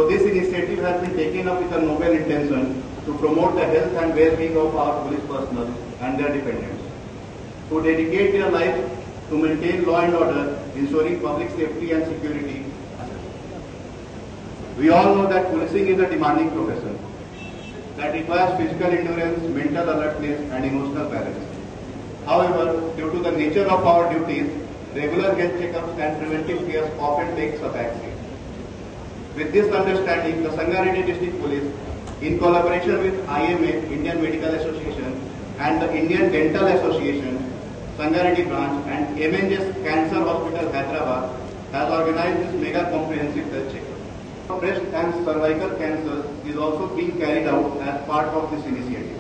So this initiative has been taken up with a noble intention to promote the health and well-being of our police personnel and their dependents, who dedicate their lives to maintain law and order, ensuring public safety and security. We all know that policing is a demanding profession that requires physical endurance, mental alertness, and emotional balance. However, due to the nature of our duties, regular health checkups and preventive care often takes a backseat. With this understanding, the Sangareddy District Police, in collaboration with IMA, Indian Medical Association, and the Indian Dental Association, Sangareddy branch, and MNJ's Cancer Hospital, Hyderabad, has organized this mega comprehensive health checkup. Breast and cervical cancer is also being carried out as part of this initiative.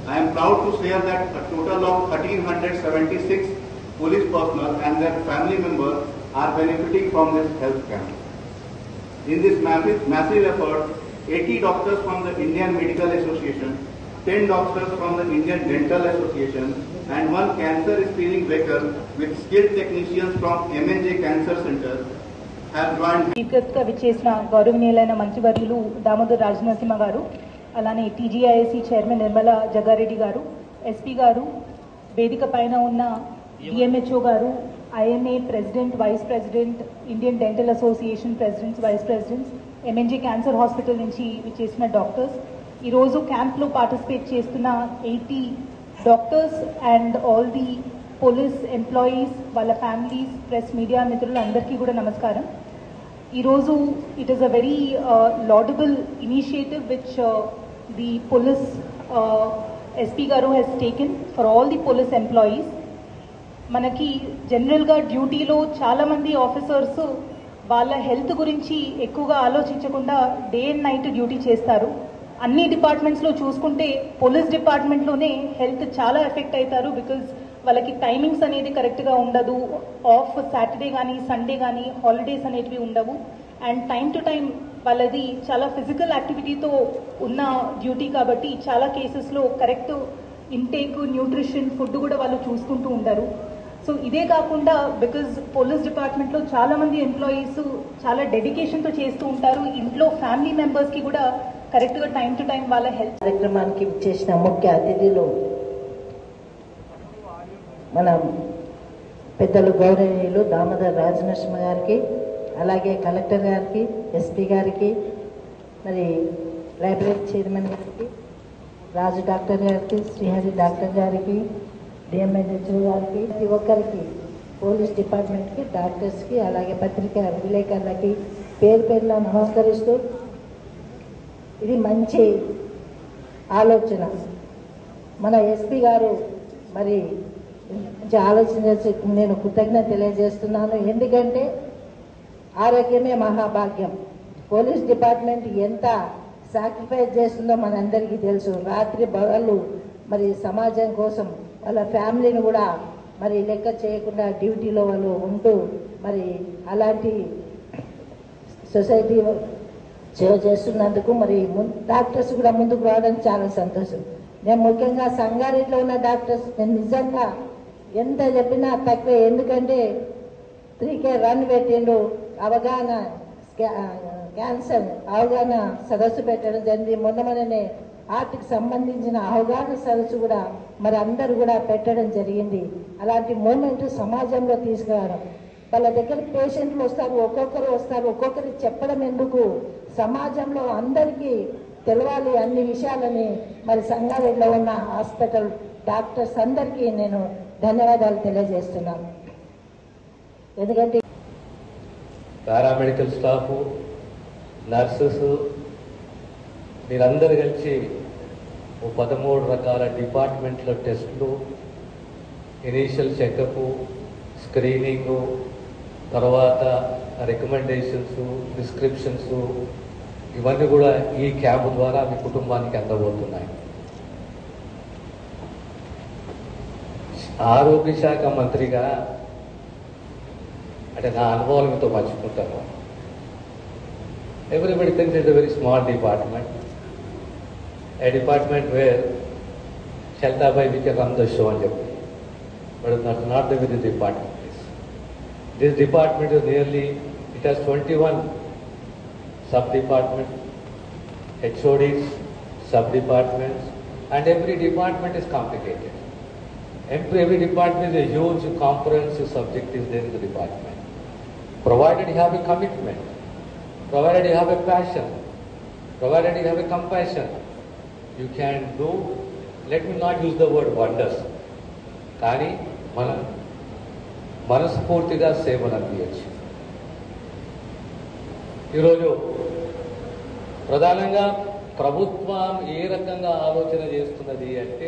I am proud to share that a total of 1,376 police personnel and their family members are benefiting from this health camp. In this massive effort, 80 doctors from the Indian Medical Association, 10 doctors from the Indian Dental Association, and one cancer screening vehicle with skilled technicians from MNJ Cancer Center have joined. గా విచ్చేసిన గౌరవనీయులైన మంత్రివర్యులు దామోదర్ రాజనరసింహ గారు, అలానే TGISC chairman Nirmala Jaggareddy గారు, SP గారు, వేదిక పైన ఉన్న డిఎంహెచ్ఓ గారు, IMA president, vice president, Indian dental association presidents, vice presidents, MNJ cancer hospital నుంచి విచ్చేసిన డాక్టర్స్, ఈరోజు క్యాంప్లో పార్టిసిపేట్ చేస్తున్న 80 doctors and all the police employees, వాళ్ళ ఫ్యామిలీస్, ప్రెస్, మీడియా మిత్రులు అందరికీ కూడా నమస్కారం. ఈరోజు it is a very laudable initiative which the police SP గారు he's taken for all the police employees. మనకి జనరల్గా డ్యూటీలో చాలామంది ఆఫీసర్స్ వాళ్ళ హెల్త్ గురించి ఎక్కువగా ఆలోచించకుండా డే అండ్ నైట్ డ్యూటీ చేస్తారు. అన్ని డిపార్ట్మెంట్స్లో చూసుకుంటే పోలీస్ డిపార్ట్మెంట్లోనే హెల్త్ చాలా ఎఫెక్ట్ అవుతారు. బికాజ్ వాళ్ళకి టైమింగ్స్ అనేది కరెక్ట్గా ఉండదు, ఆఫ్ సాటర్డే కానీ సండే కానీ హాలిడేస్ అనేటివి ఉండవు, అండ్ టైం టు టైం వాళ్ళది చాలా ఫిజికల్ యాక్టివిటీతో ఉన్న డ్యూటీ కాబట్టి చాలా కేసెస్లో కరెక్ట్ ఇంటేక్, న్యూట్రిషన్, ఫుడ్ కూడా వాళ్ళు చూసుకుంటూ ఉంటారు. సో ఇదే కాకుండా బికాజ్ పోలీస్ డిపార్ట్మెంట్లో చాలామంది ఎంప్లాయీస్ చాలా డెడికేషన్తో చేస్తూ ఉంటారు, ఇంట్లో ఫ్యామిలీ మెంబర్స్కి కూడా కరెక్ట్గా టైం టు టైం వాళ్ళ హెల్త్. కార్యక్రమానికి చేసిన ముఖ్య అతిథులు మన పెద్దలు గౌరవనీయులు దామోదర్ రాజనరసింహ గారికి, అలాగే కలెక్టర్ గారికి, ఎస్పీ గారికి, మరి లైబ్రరీ చైర్మన్ గారికి, రాజు డాక్టర్ గారికి, శ్రీహరి డాక్టర్ గారికి, డిఎంహెచ్ఓ గారికి, ప్రతి ఒక్కరికి, పోలీస్ డిపార్ట్మెంట్కి, డాక్టర్స్కి, అలాగే పత్రికా విలేకరులకి పేరు పేరులా నమస్కరిస్తూ, ఇది మంచి ఆలోచన. మన ఎస్పీ గారు మరి మంచి ఆలోచన చేసి నేను కృతజ్ఞత తెలియజేస్తున్నాను. ఎందుకంటే ఆరోగ్యమే మహాభాగ్యం. పోలీస్ డిపార్ట్మెంట్ ఎంత సాక్రిఫైస్ చేస్తుందో మనందరికీ తెలుసు. రాత్రి పగళ్ళు మరి సమాజం కోసం వాళ్ళ ఫ్యామిలీని కూడా మరి లెక్క చేయకుండా డ్యూటీలో వాళ్ళు ఉంటూ మరి అలాంటి సొసైటీ సేవ చేస్తున్నందుకు మరి డాక్టర్స్ కూడా ముందుకు రావడం చాలా సంతోషం. నేను ముఖ్యంగా సంగారెడ్డిలో ఉన్న డాక్టర్స్ నేను నిజంగా ఎంత చెప్పినా తక్కువే. ఎందుకంటే 3K రన్ పెట్టిండు, అవగాహన క్యాన్సర్ అవగాహన సదస్సు పెట్టడం జరిగింది. మొన్ననే హార్ట్కి సంబంధించిన అవగాహన సదస్సు కూడా మరి అందరూ కూడా పెట్టడం జరిగింది. అలాంటి మూమెంట్ సమాజంలో తీసుకురావడం, వాళ్ళ దగ్గర పేషెంట్లు వస్తారు, ఒక్కొక్కరు వస్తారు, ఒక్కొక్కరికి చెప్పడం ఎందుకు, సమాజంలో అందరికీ తెలవాలి అన్ని విషయాలని మరి సంగారెడ్డిలో ఉన్న హాస్పిటల్ డాక్టర్స్ అందరికీ నేను ధన్యవాదాలు తెలియజేస్తున్నాను. ఎందుకంటే పారామెడికల్ స్టాఫ్, నర్సెస్ మీరందరూ కలిసి 13 రకాల డిపార్ట్మెంట్ల టెస్టులు, ఇనీషియల్ చెకప్, స్క్రీనింగు, తర్వాత రికమెండేషన్స్, ప్రిస్క్రిప్షన్స్ ఇవన్నీ కూడా ఈ క్యాంపు ద్వారా మీ కుటుంబానికి అందబోతున్నాయి. ఆరోగ్య శాఖ మంత్రిగా అంటే నా అనుభవాలు మీతో పంచుకుంటాను. Everybody thinks it's a very small department, a department where Shaltabai we can run the show and everything. But that's not the way the department is. This department is nearly, it has 21 sub-department, HODs, sub-departments, and every department is complicated. Every department is a huge comprehensive subject is there in the department. Provided you have a commitment, provided you have a passion, provided you have a compassion, you can do, let me not use the word wonders, కానీ మనస్ఫూర్తిగా సేవలు అందించవచ్చు. ఈరోజు ప్రధానంగా ప్రభుత్వం ఏ రకంగా ఆలోచన చేస్తున్నది అంటే